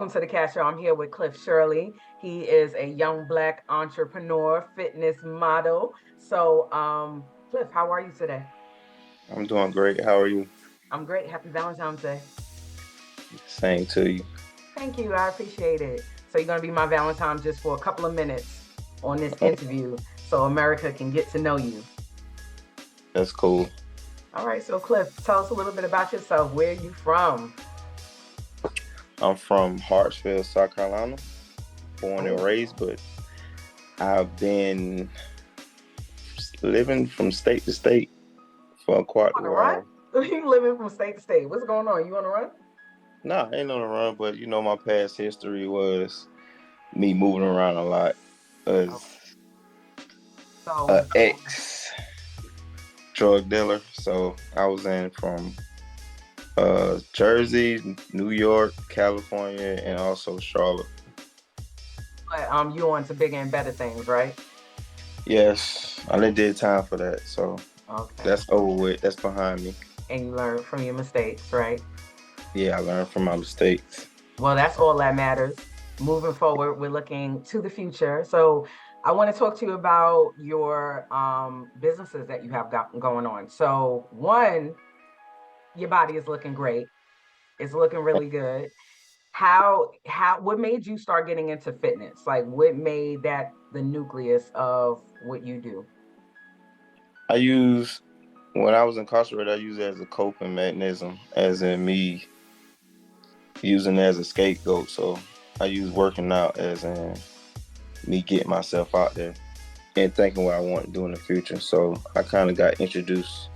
welcome to the Cash Show. I'm here with Cliff Shirley. He is a young Black entrepreneur, fitness model. Cliff, how are you today? I'm doing great. How are you? I'm great. Happy Valentine's Day. Same to you. Thank you. I appreciate it. So, you're going to be my Valentine just for a couple of minutes on this Oh, interview so America can get to know you. that's cool. All right. So, Cliff, tell us a little bit about yourself. Where are you from? I'm from Hartsville, South Carolina, born and Oh, raised, but I've been living from state to state for you quite a on the run? while. You living from state to state. What's going on? You on the run? Nah, I ain't on the run, but my past history was me moving around a lot as Okay. an So, ex drug dealer. So I was in from Jersey, New York, California, and also Charlotte. but you on to bigger and better things, right? Yes, I done did time for that. So Okay. that's over with. That's behind me. And you learn from your mistakes, right? Yeah, I learned from my mistakes. Well, that's all that matters. Moving forward, we're looking to the future. So I want to talk to you about your businesses that you have got going on. So one, your body is looking great. It's looking really good. How what made you start getting into fitness? Like what made that the nucleus of what you do? I use when I was incarcerated, I used it as a coping mechanism, as in me using it as a scapegoat. So I use working out as in me getting myself out there and thinking what I want to do in the future. So I kind of got introduced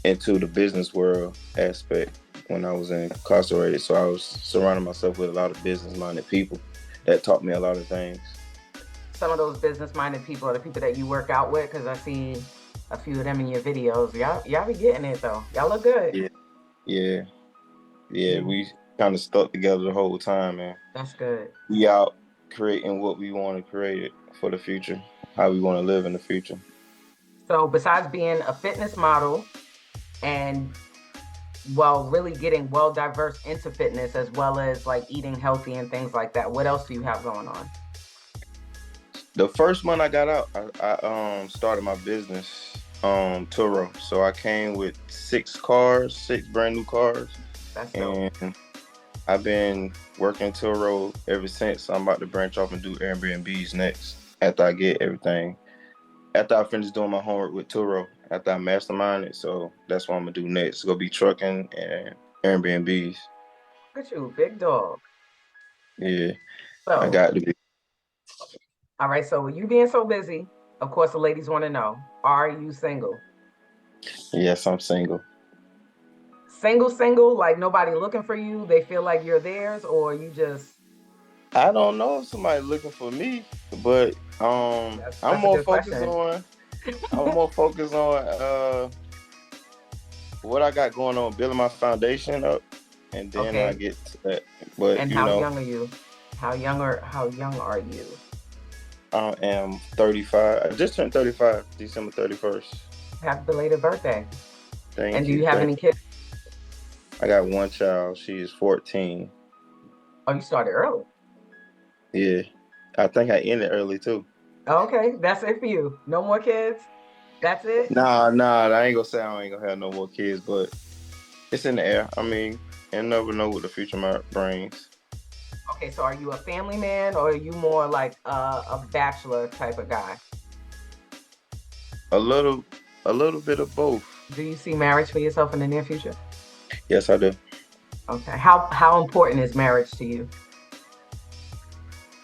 into the business world aspect when I was incarcerated. So I was surrounding myself with a lot of business minded people that taught me a lot of things. Some of those business minded people are the people that you work out with because I see a few of them in your videos. Y'all be getting it though. Y'all look good. Yeah, yeah, yeah. Mm, We kind of stuck together the whole time, man. that's good. We out creating what we want to create it for the future, how we want to live in the future. So besides being a fitness model and well, really getting well diverse into fitness as well as like eating healthy and things like that, what else do you have going on? The first month I got out, I started my business, Turo. So I came with 6 cars, 6 brand new cars, That's dope. and I've been working Turo ever since. I'm about to branch off and do Airbnbs next after I get everything. After I finish doing my homework with Turo, after I mastermind it, so that's what I'm gonna do next. It's gonna be trucking and Airbnbs. Look at you, big dog. Yeah, I So, got to be. all right. So, with you being so busy, of course, the ladies want to know: are you single? Yes, I'm single. Single, single, like nobody looking for you. They feel like you're theirs, or you just I don't know if somebody looking for me, but I'm that's a more good focused question. on I'm more focused on what I got going on, building my foundation up, and then I Okay. get to that. But And how young are you? How young are you? I am 35. I just turned 35, December 31st. Happy belated birthday. And Thank do you. you have Thank any kids? I got one child. She is 14. Oh, you started early. Yeah. I think I ended early too. Okay, that's it for you. No more kids. That's it. Nah, I ain't gonna say I ain't gonna have no more kids, but it's in the air. I mean, and never know what the future might brings. Okay, so are you a family man or are you more like a bachelor type of guy? A little, a little bit of both. Do you see marriage for yourself in the near future? Yes, I do. Okay. How important is marriage to you?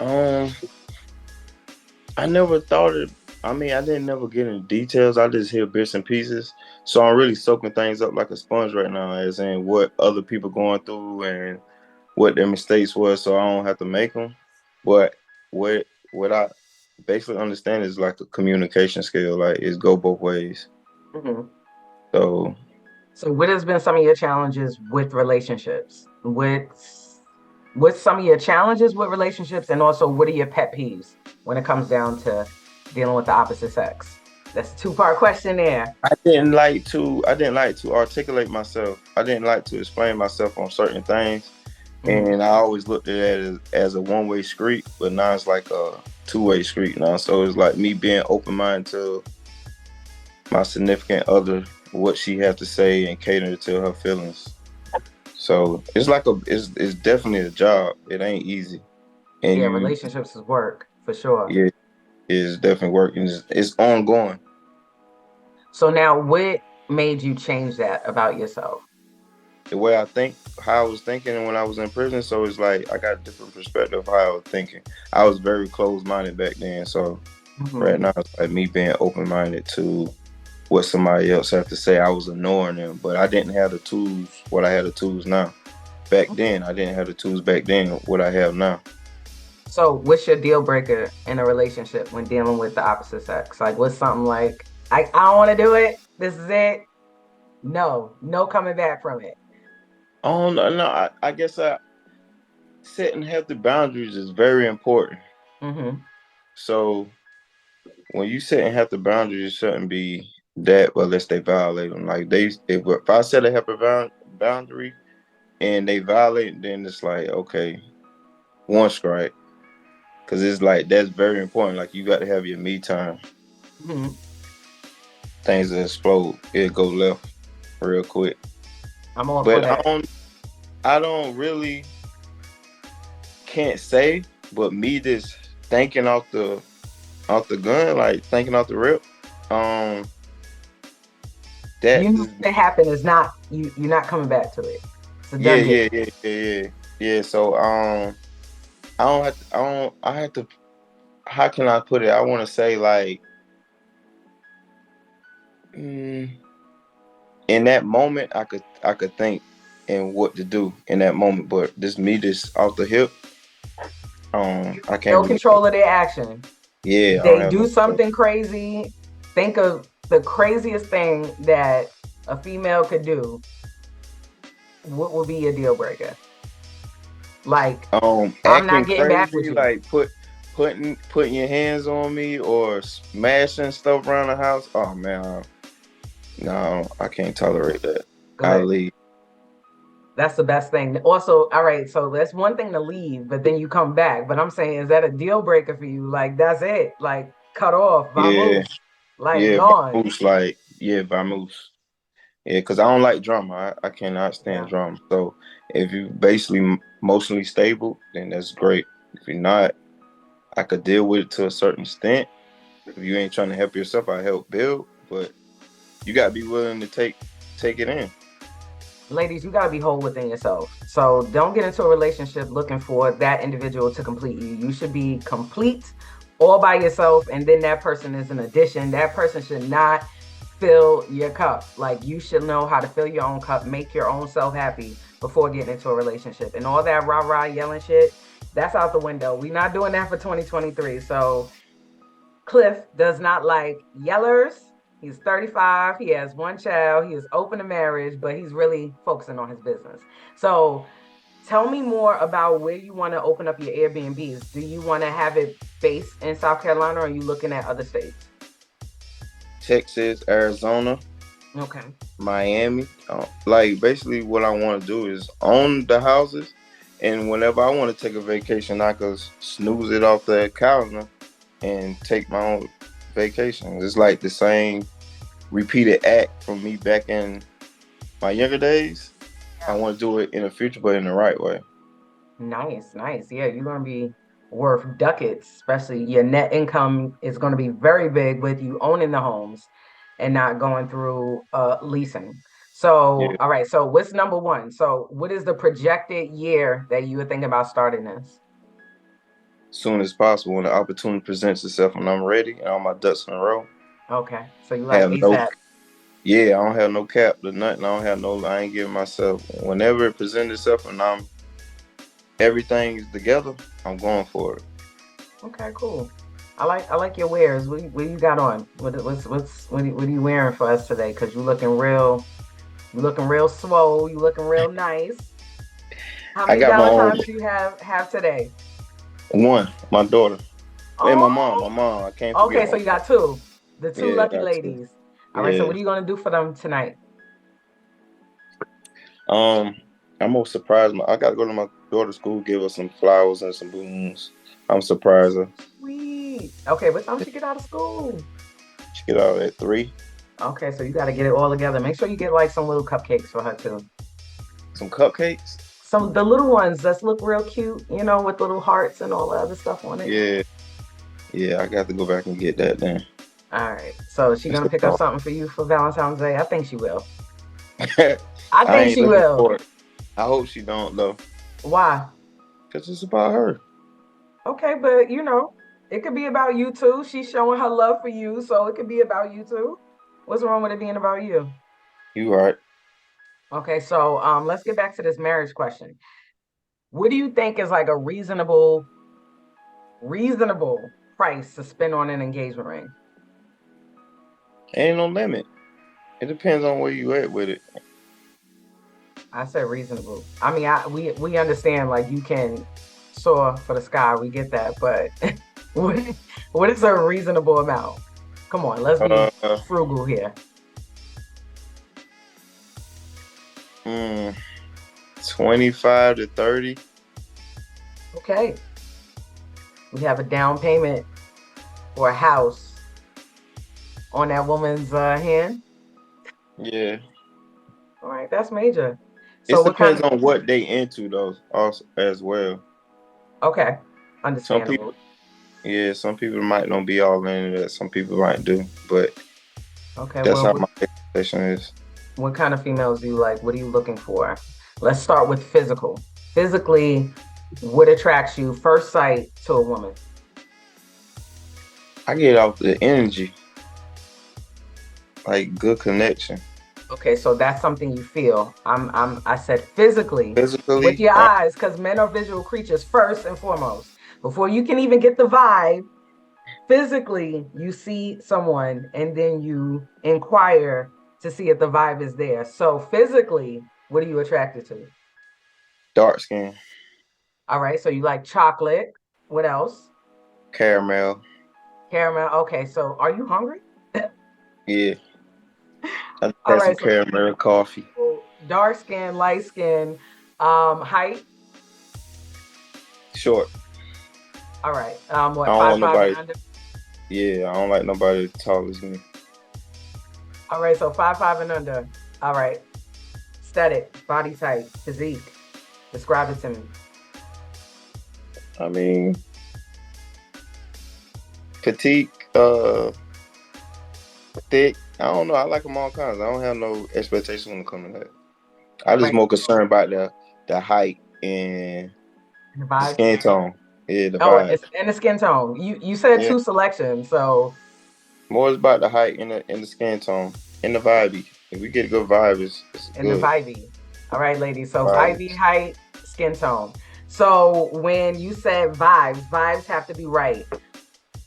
Um, I never thought it. I mean, I didn't never get into details. I just hear bits and pieces. So I'm really soaking things up like a sponge right now, as in what other people going through and what their mistakes was, so I don't have to make them. But what I basically understand is like a communication skill. Like it's go both ways. Hmm. So So what has been some of your challenges with relationships? What's some of your challenges with relationships and also what are your pet peeves when it comes down to dealing with the opposite sex? That's a two-part question there. I didn't like to articulate myself. I didn't like to explain myself on certain things. Hmm. And I always looked at it as a one-way street, but now it's like a two-way street now. So it's like me being open-minded to my significant other, what she has to say, and cater to her feelings. So it's like it's definitely a job. It ain't easy, and Yeah, you relationships is work for sure. yeah, it's definitely working. It's ongoing. So now what made you change that about yourself? The way I think, how I was thinking when I was in prison, so it's like I got a different perspective of how I was thinking. I was very closed-minded back then, so Hmm. right now it's like me being open-minded to what somebody else have to say. I was ignoring them, but I didn't have the tools. What I had the tools now. Back Okay. then, I didn't have the tools back then. What I have now. So what's your deal breaker in a relationship when dealing with the opposite sex? Like what's something like I don't want to do it. This is it. No, no coming back from it. Oh no, no. I guess setting healthy boundaries is very important. Hmm. So when you setting healthy boundaries, it shouldn't be that unless they violate them. Like if I set a healthy boundary and they violate, then it's like okay, one strike. Cause it's like that's very important. Like you got to have your me time. Hmm. Things that explode, it go left real quick. I'm all for But that. I don't really can't say. But me just thinking off the gun, like thinking off the rip, um, that You know just what happened is not you're not coming back to it. It's a yeah, done deal. yeah, yeah, yeah, yeah, yeah. So I don't have to, I have to. How can I put it? I want to say like, mm, in that moment, I could think and what to do in that moment. But this me just off the hip, I can't No really. control of their action. Yeah, I don't They have do no control. something crazy. Think of the craziest thing that a female could do. What would be your deal breaker? Like, I'm Acting not getting back with crazy, you. like putting your hands on me or smashing stuff around the house. Oh man, no, I can't tolerate that. I Good. leave. That's the best thing. Also, all right, so that's one thing to leave, but then you come back. But I'm saying, is that a deal breaker for you? Like, that's it. Like, cut off, Yeah, vamoose. Like, yeah, gone. vamoose, like yeah, vamoose. Yeah, because I don't like drama. I cannot stand Yeah. drama. So if you basically emotionally stable, then that's great. If you're not, I could deal with it to a certain extent. If you ain't trying to help yourself, I help build. But you gotta be willing to take it in. Ladies, you got to be whole within yourself. So don't get into a relationship looking for that individual to complete you. You should be complete all by yourself. And then that person is an addition. That person should not fill your cup. Like you should know how to fill your own cup, make your own self happy before getting into a relationship. And all that rah rah yelling shit, that's out the window. We're not doing that for 2023. So Cliff does not like yellers. He's 35. He has one child. He is open to marriage, but he's really focusing on his business. So tell me more about where you want to open up your Airbnbs. Do you want to have it based in South Carolina or are you looking at other states? Texas, Arizona, Okay. Miami. Like basically, what I want to do is own the houses, and whenever I want to take a vacation, I could snooze it off the calendar and take my own vacation. It's like the same repeated act from me back in my younger days. I Yeah. want to do it in the future, but in the right way. Nice, nice. Yeah, you're going to be worth ducats, especially your net income is going to be very big with you owning the homes and not going through leasing. So, Yeah, all right. So, what's number one? So, what is the projected year that you were thinking about starting this? as soon as possible when the opportunity presents itself and I'm ready and all my ducks in a row. Okay. So, you like Have no ASAP. Yeah, I don't have no cap to nothing. I don't have no. I ain't giving myself. Whenever it presents itself and everything's together, I'm going for it. Okay, cool. I like your wares. What you got on? What are you wearing for us today? Because you looking real swole. You looking real nice. How I many got my own Valentines do you have today? one. My daughter and my mom. My Oh, mom. I can't forget okay. my So you mom. got two, the two Yeah, I lucky got two. ladies. All right. So Yeah. what are you gonna do for them tonight? Um, I'm gonna surprise my. I gotta go to my Go to school, give her some flowers and some balloons. I'm surprised her. Sweet. Okay, what time she get out of school? She get out at 3. Okay, so you got to get it all together. Make sure you get like some little cupcakes for her too. Some cupcakes. Some the little ones that look real cute, with little hearts and all the other stuff on it. Yeah, yeah. I got to go back and get that then. All right. So she That's gonna the pick up thought. something for you for Valentine's Day? I think she will. I I think ain't she looking will. for it. I hope she don't though, Why? cause it's about her. Okay, but it could be about you too. She's showing her love for you, so it could be about you too. What's wrong with it being about you? You right. Okay, so let's get back to this marriage question. What do you think is like a reasonable price to spend on an engagement ring? Ain't no limit. It depends on where you at with it. I said reasonable. I mean, we understand like you can soar for the sky. We get that, but what what is a reasonable amount? Come on, let's be Uh, frugal here. mm, 25 to 30. Okay, we have a down payment for a house on that woman's hand. Yeah. All right, that's major. It So what kind depends of? on what they into though, also as well. Okay, Some people, understandable. yeah, some people might not be all into that. Some people might do, but Okay, that's well, how my expectation is. what kind of females do you like? What are you looking for? Let's start with physical. Physically, what attracts you first sight to a woman? I get off the energy, like good connection. Okay, so that's something you feel. I said physically with Physically, your eyes, because men are visual creatures first and foremost. Before you can even get the vibe, physically you see someone and then you inquire to see if the vibe is there. So physically, what are you attracted to? dark skin, All right, so you like chocolate. What else? caramel. Caramel. Okay, so are you hungry? Yeah, I just All had some right, so caramel coffee. dark skin, light skin, height. Short. All right. I What, don't five want five and nobody. under? Yeah, I don't like nobody tall as me. All right, so 5'5" and under. All right. Aesthetic, body type, physique. Describe it to me. I mean, petite, thick. I don't know. I like them all kinds. I don't have no expectation when it comes to that. I All just right. more concerned about the height and The the vibe. skin tone. Yeah, the Oh, vibe. it's and the skin tone. You said Yeah, two selections, so more is about the height and the skin tone and the vibey. If we get a good vibe, it's and the good. vibey. All right, ladies. So vibey, Vibes. height, skin tone. So when you said vibes, vibes have to be right.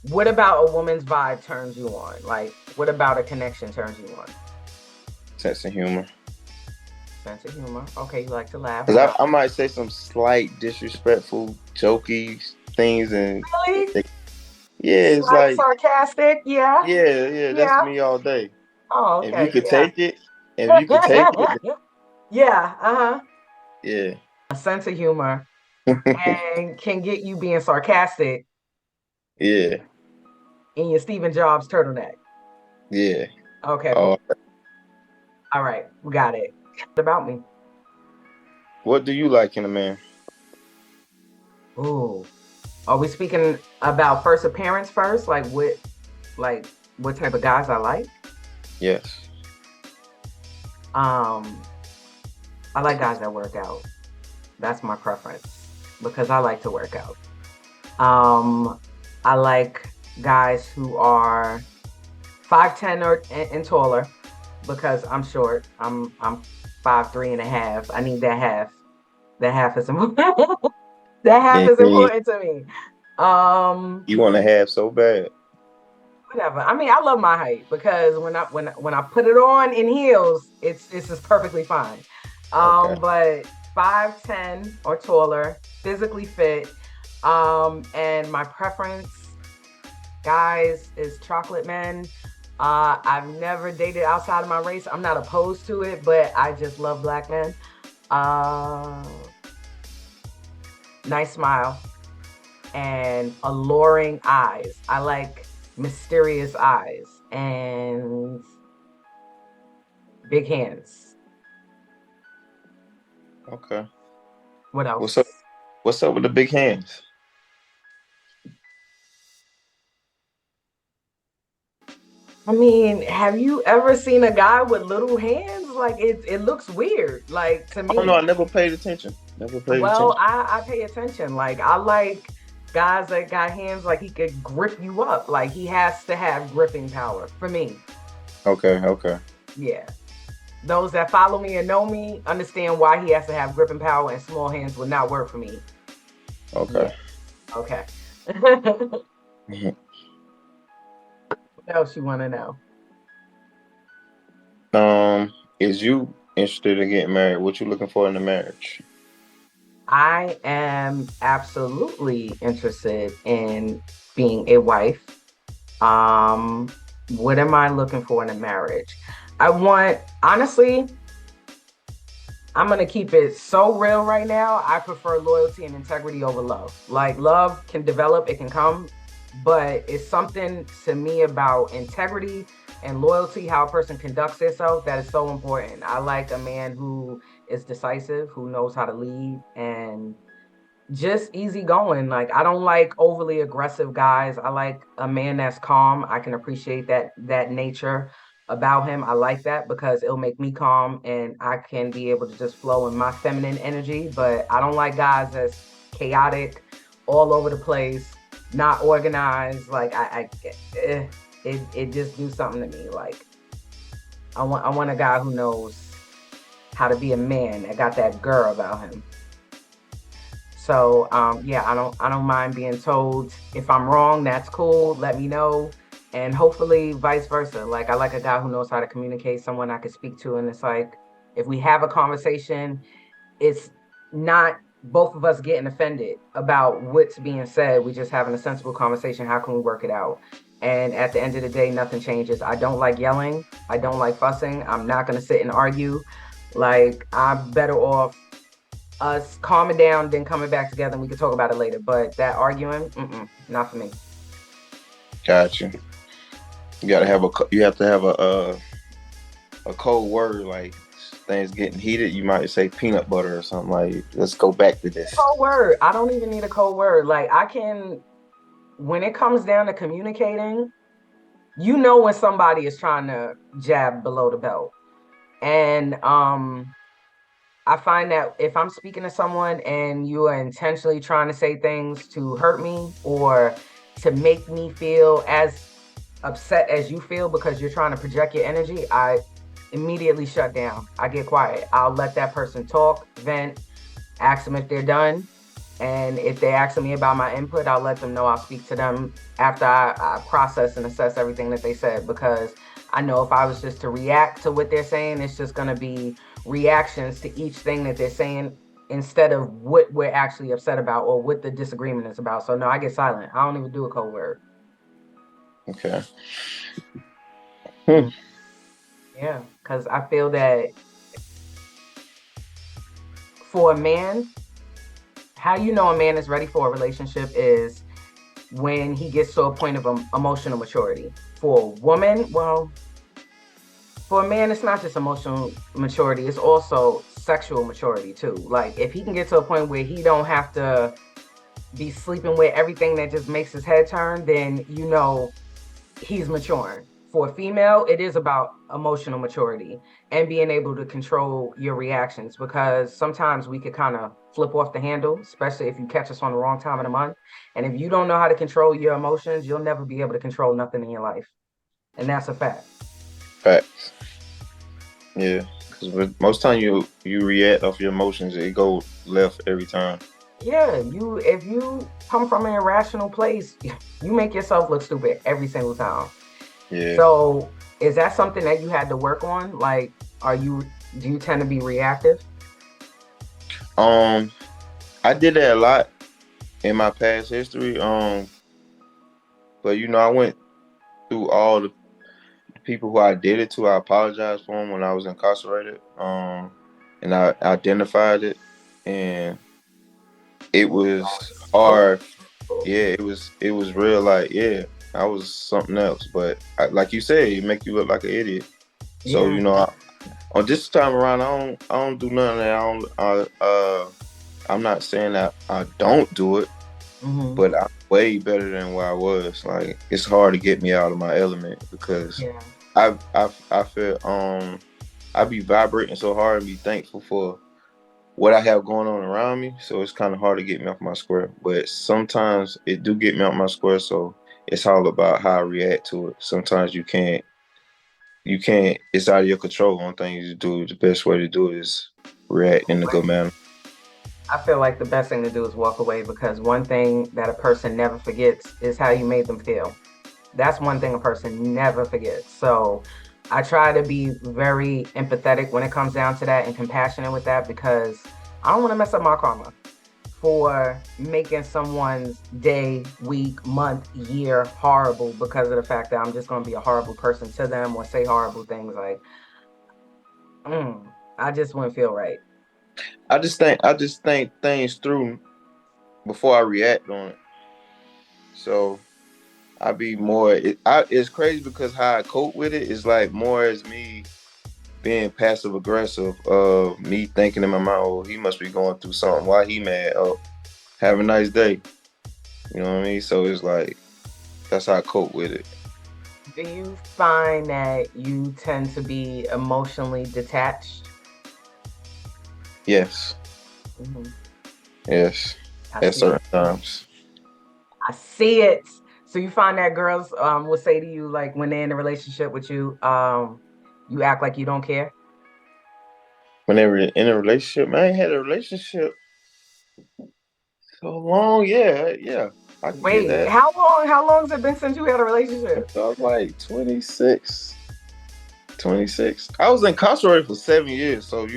What about a woman's vibe turns you on? Like, what about a connection turns you on? Sense of humor. Sense of humor. Okay, you like to laugh. Cause What else? I might say some slight disrespectful, jokey things, and Really? they, yeah, it's Slight like sarcastic? Yeah. yeah, that's Yeah. me all day. Oh, If you okay. could Yeah. take it, if you could take it, Yeah. Uh-huh. yeah, A sense of humor and can get you being sarcastic yeah, in your Stephen Jobs turtleneck. yeah. Okay, boom. Oh, All right. We got it. About me. what do you like in a man? Ooh. Are we speaking about first appearance first? Like what type of guys I like? Yes. Um, I like guys that work out. That's my preference because I like to work out. Um, I like guys who are 5'10" or and taller because I'm short. I'm 5'3" and a half. I need that half. That half is important. That half Yeah, is yeah. important to me. Um, You want to have so bad. Whatever. I mean, I love my height because when I put it on in heels, it's just perfectly fine. Okay. But 5'10" or taller, physically fit. And my preference, guys, is chocolate men. I've never dated outside of my race. I'm not opposed to it, but I just love black men. Uh, nice smile, and alluring eyes. I like mysterious eyes and big hands. Okay. What What's up? else? What's up with the big hands? I mean, have you ever seen a guy with little hands? Like it looks weird, like to Oh no, I me. never paid attention. Never paid Well, attention. I pay attention. Like I like guys that got hands like he could grip you up. Like he has to have gripping power for me. Okay, okay, Yeah. Those that follow me and know me understand why he has to have gripping power and small hands would not work for me. okay. Yeah. Okay. What Mhm. else you want to know? Is you interested in getting married? What you looking for in a marriage? I am absolutely interested in being a wife. Um, what am I looking for in a marriage? I want, honestly, I'm gonna keep it so real right now. I prefer loyalty and integrity over love. Like love can develop, it can come, but it's something to me about integrity and loyalty, how a person conducts themselves, that is so important. I like a man who is decisive, who knows how to lead, and just easy going. Like I don't like overly aggressive guys. I like a man that's calm. I can appreciate that nature about him. I like that because it'll make me calm and I can be able to just flow in my feminine energy. But I don't like guys that's chaotic, all over the place, not organized. Like it just do something to me. Like I want a guy who knows how to be a man. That got that girl about him. So yeah, I don't mind being told if I'm wrong, that's cool. Let me know. And hopefully vice versa. Like I like a guy who knows how to communicate, someone I can speak to. And it's like if we have a conversation, it's not both of us getting offended about what's being said. We just having a sensible conversation. How can we work it out? And at the end of the day, nothing changes. I don't like yelling. I don't like fussing. I'm not gonna sit and argue. Like I'm better off us calming down, then coming back together, and we can talk about it later. But that arguing, not for me. Gotcha. You gotta have a. You have to have a cold word like things getting heated. You might say peanut butter or something like. Let's go back to this. Code word. I don't even need a code word. Like I can, when it comes down to communicating, you know when somebody is trying to jab below the belt. And I find that if I'm speaking to someone and you are intentionally trying to say things to hurt me or to make me feel as upset as you feel because you're trying to project your energy, I immediately shut down. I get quiet. I'll let that person talk, vent, ask them if they're done. And if they ask me about my input, I'll let them know I'll speak to them after I process and assess everything that they said. Because I know if I was just to react to what they're saying, it's just going to be reactions to each thing that they're saying instead of what we're actually upset about or what the disagreement is about. So, no, I get silent. I don't even do a code word. Okay. Hmm. Mm, yeah, because I feel that for a man, how you know a man is ready for a relationship is when he gets to a point of emotional maturity. For a woman, well, for a man, it's not just emotional maturity; it's also sexual maturity too. Like if he can get to a point where he don't have to be sleeping with everything that just makes his head turn, then you know he's maturing. For a female, it is about emotional maturity and being able to control your reactions because sometimes we could kind of flip off the handle, especially if you catch us on the wrong time of the month. And if you don't know how to control your emotions, you'll never be able to control nothing in your life. And that's a fact. Facts. Yeah. Because most time you react off your emotions, it go left every time. Yeah, you if you come from an irrational place, you make yourself look stupid every single time. Yeah. So is that something that you had to work on? Like, are you do you tend to be reactive? Um, I did that a lot in my past history. But I went through all the people who I did it to. I apologized for them when I was incarcerated. And I identified it, and it was hard. Yeah, it was real. Like, yeah, I was something else. But like you said, it make you look like an idiot. So Yeah, on this time around, I don't do none of that. I'm not saying that I don't do it, hmm, but I'm way better than where I was. Like, it's hard to get me out of my element because yeah. I feel I be vibrating so hard and be thankful for what I have going on around me. So it's kind of hard to get me off my square. But sometimes it do get me off my square. So it's all about how I react to it. Sometimes you can't. It's out of your control. One thing you do, the best way to do it is react in a good manner. I feel like the best thing to do is walk away because one thing that a person never forgets is how you made them feel. That's one thing a person never forgets. So I try to be very empathetic when it comes down to that and compassionate with that because I don't want to mess up my karma for making someone's day, week, month, year horrible because of the fact that I'm just going to be a horrible person to them or say horrible things like, I just wouldn't feel right. I just think things through before I react on it. So I be more. It's crazy because how I cope with it is like more as me being passive aggressive of me thinking in my mind, oh, he must be going through something. Why he mad? Oh, have a nice day. You know what I mean? So it's like that's how I cope with it. Do you find that you tend to be emotionally detached? Yes, Mhm. yes, I at see it. certain times. I see it. So you find that girls will say to you like when they're in a relationship with you, you act like you don't care. Whenever in a relationship, man, I ain't had a relationship so long. Yeah, yeah, I can get Wait, that. how long? How long has it been since you had a relationship? I was like 26, 26. I was incarcerated for 7 years, so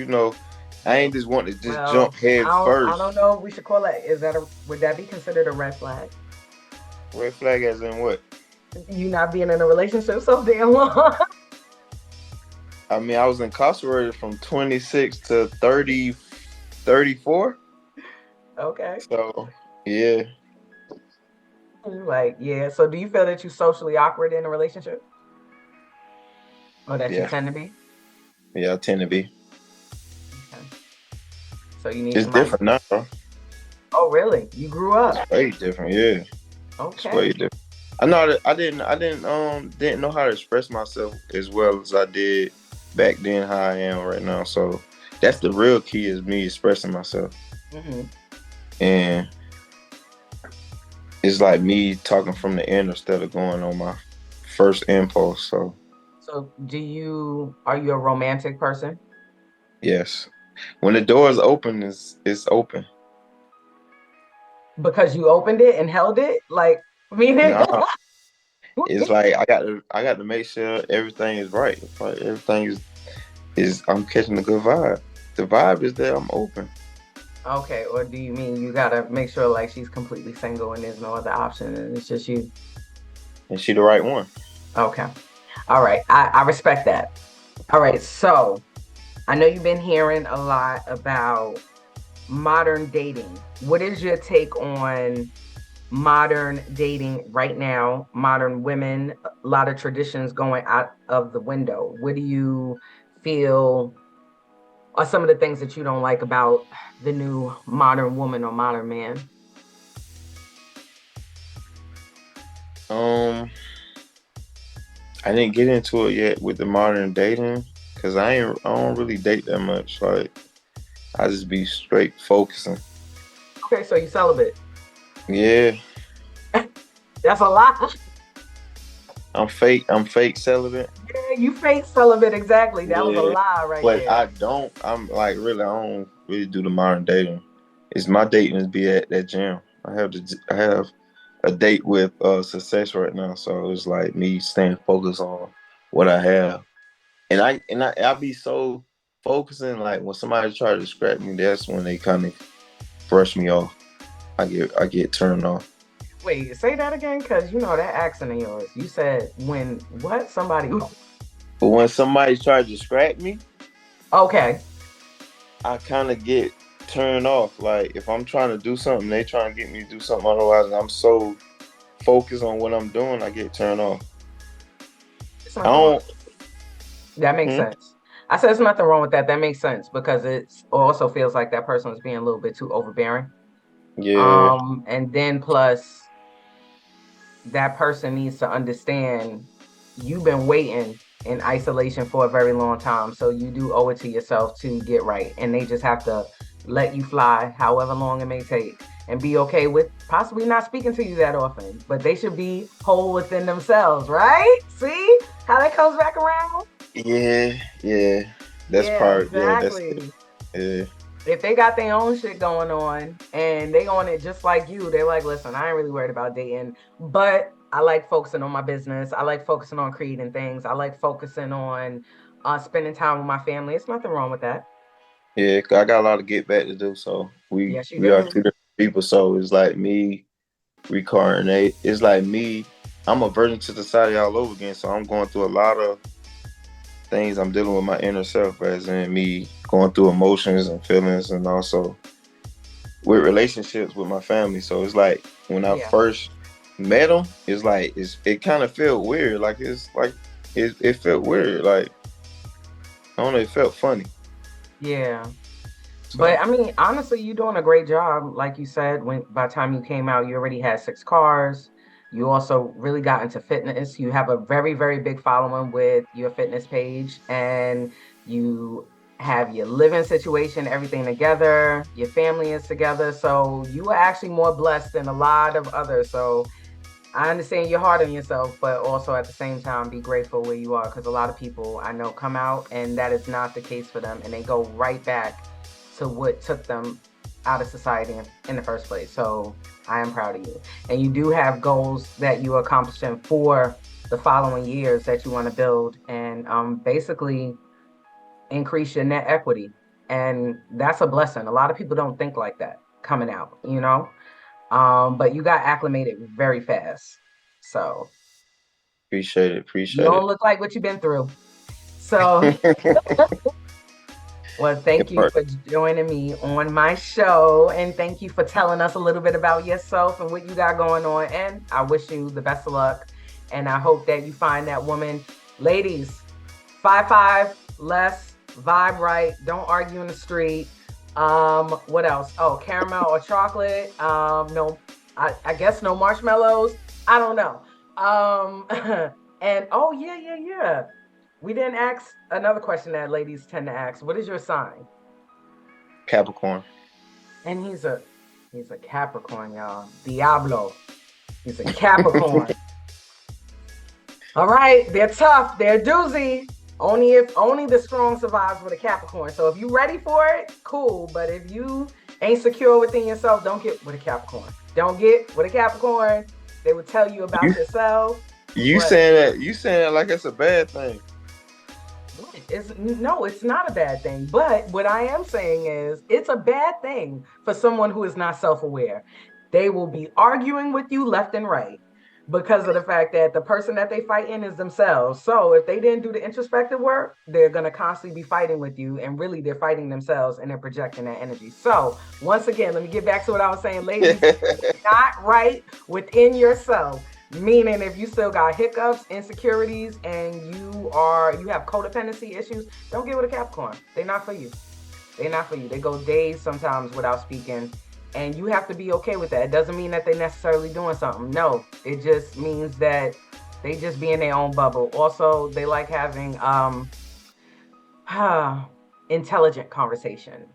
I ain't just want to just jump Well, head I don't first. know if we should call that. Is that a would that be considered a red flag? Red flag as in what? You not being in a relationship so damn long. I mean, I was incarcerated from 26 to 30, 34. Okay. So, yeah, Like, yeah. So do you feel that you're socially awkward in a relationship? Or that you yeah, tend to be? yeah, I tend to be. Okay. So you need It's somebody. different now, bro. Oh, really? You grew up. It's way different. Yeah, it's way Okay. different. I know that I didn't know how to express myself as well as I did back then. How I am right now. So that's the real key is me expressing myself, Hmm. and it's like me talking from the end instead of going on my first impulse. So So are you a romantic person? yes, when the door is open, it's open. Because you opened it and held it? Like, meaning, Nah, it's like I got to make sure everything is right. Like everything is I'm catching a good vibe. The vibe is there. I'm open, okay, or do you mean you gotta make sure like she's completely single and there's no other option and it's just you? and she the right one. Okay. All right. I respect that. All right. So I know you've been hearing a lot about modern dating. What is your take on modern dating right now? Modern women, a lot of traditions going out of the window. What do you feel are some of the things that you don't like about the new modern woman or modern man? Um, I didn't get into it yet with the modern dating because I don't really date that much. Like I just be straight focusing. Okay, so you celibate. Yeah, That's a lot. I'm fake. I'm fake celibate. Yeah, you fake celibate exactly. That was a Yeah, lie right but there. I don't. I'm like really. I don't really do the modern dating. It's my dating is be at that gym. I have a date with success right now, so it's like me staying focused on what I have, and I be so focusing. Like when somebody try to distract me, that's when they kind of brush me off. I get turned off. Wait, say that again, because you know that accent of yours. You said when what? Somebody. But when somebody try to distract me, Okay. I kind of get turn off. Like if I'm trying to do something, they trying to get me to do something otherwise, and I'm so focused on what I'm doing, I get turned off. There's I nothing wrong. don't. That makes Hmm? sense. I said there's nothing wrong with that. That makes sense because it also feels like that person is being a little bit too overbearing. Yeah, And then plus that person needs to understand you've been waiting in isolation for a very long time. So you do owe it to yourself to get right. And they just have to let you fly however long it may take and be okay with possibly not speaking to you that often. But they should be whole within themselves, right? See how that comes back around? yeah, yeah. That's Yeah, part. Yeah, that's it. exactly. Yeah. If they got their own shit going on and they on it just like you, they're like, listen, I ain't really worried about dating, but I like focusing on my business. I like focusing on creating things. I like focusing on spending time with my family. It's nothing wrong with that. Yeah, 'cause I got a lot of get back to do. So we Yes, you we are do. two different people. So it's like me reincarnate. It's like me. I'm a virgin to society all over again. So I'm going through a lot of things. I'm dealing with my inner self, as in me going through emotions and feelings, and also with relationships with my family. So it's like when I Yeah, first met him, it kind of felt weird. Like it's like it felt weird. Like I don't know. It felt funny. yeah. So But I mean, honestly, you're doing a great job. Like you said, when by the time you came out, you already had 6 cars. You also really got into fitness. You have a very, very big following with your fitness page, and you have your living situation, everything together. Your family is together. So you are actually more blessed than a lot of others. So I understand you're hard on yourself, but also at the same time, be grateful where you are because a lot of people I know come out and that is not the case for them, and they go right back to what took them out of society in the first place. So I am proud of you, and you do have goals that you are accomplishing for the following years that you want to build, and basically increase your net equity, and that's a blessing. A lot of people don't think like that coming out, but you got acclimated very fast. So appreciate it. you Appreciate don't it. look like what you've been through. So, well, It thank you part. for joining me on my show. And thank you for telling us a little bit about yourself and what you got going on. And I wish you the best of luck. And I hope that you find that woman. Ladies, 5'5", less, vibe right. Don't argue in the street. What else? Oh, caramel or chocolate. No, I guess no marshmallows. I don't know. Um, and oh yeah, yeah, yeah. We didn't ask another question that ladies tend to ask. What is your sign? Capricorn. And he's a Capricorn, y'all. Diablo. He's a Capricorn. All right, they're tough. They're doozy. Only the strong survives with a Capricorn. So if you ready for it, cool. But if you ain't secure within yourself, don't get with a Capricorn. Don't get with a Capricorn. They will tell you You about yourself. you What? saying that you saying that like it's a bad thing. What? No, it's not a bad thing. But what I am saying is it's a bad thing for someone who is not self-aware. They will be arguing with you left and right because of the fact that the person that they fight in is themselves. So if they didn't do the introspective work, they're gonna constantly be fighting with you, and really they're fighting themselves and they're projecting that energy. So once again, let me get back to what I was saying, ladies. Not right within yourself. Meaning, if you still got hiccups, insecurities, and you have codependency issues, don't get with a Capricorn. They're not for you. They're not for you. They go days sometimes without speaking, and you have to be okay with that. It doesn't mean that they're necessarily doing something. No, it just means that they just be in their own bubble. Also, they like having intelligent conversations.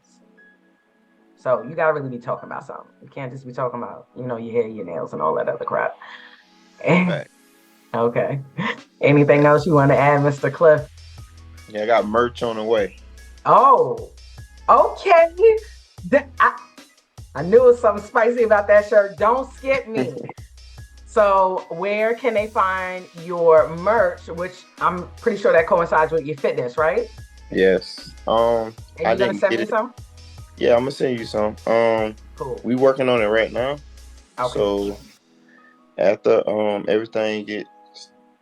So you gotta really be talking about something. You can't just be talking about, your hair, your nails, and all that other crap. Fact, Okay. Anything fact. else you want to add, Mr. Cliff? Yeah, I got merch on the way. Oh, okay. I knew it was something spicy about that shirt. Don't skip me. So, where can they find your merch? Which I'm pretty sure that coincides with your fitness, right? Yes. And I you're gonna didn't send get me it. some? Yeah, I'm gonna send you some. Cool. We working on it right now. Okay. So after everything gets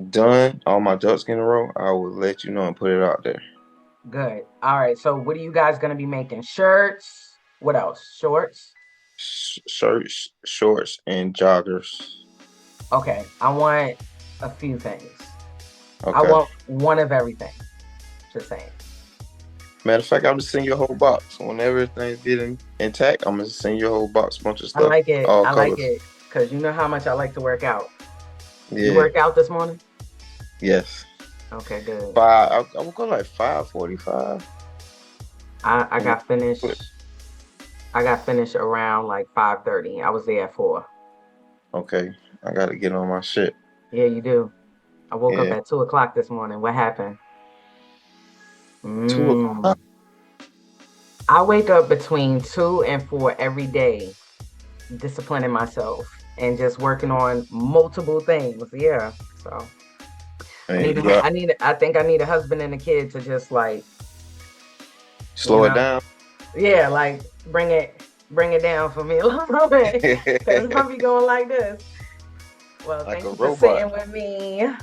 done, all my ducks get in a row, I will let you know and put it out there. Good. All right. So, what are you guys gonna be making? Shirts? What else? Shorts? Shirts, shorts, and joggers. Okay, I want a few things. I Okay. want one of everything. Just saying. Matter of fact, I'm just send you a whole box. Whenever everything's getting intact, I'm gonna send you a whole box, bunch of I stuff, like it. all I like colors. it because you know how much I like to work out. You Yeah. work out this morning? Yes. Okay, good. Five. I would go like 5:45. I And got finished. I got finished around like 5:30. I was there at 4. okay, I gotta get on my shit. Yeah, you do. I woke up Yeah. at 2 o'clock this morning. What happened? 2 o'clock. Mm. I wake up between 2 and 4 every day, disciplining myself and just working on multiple things. Yeah. So I Hey, need you a, got I need, I think I need a husband and a kid to just like, you slow it know, down. yeah, like bring it down for me a little bit. Cause I'll be going like this. Well, like thank a you for robot. sitting with me.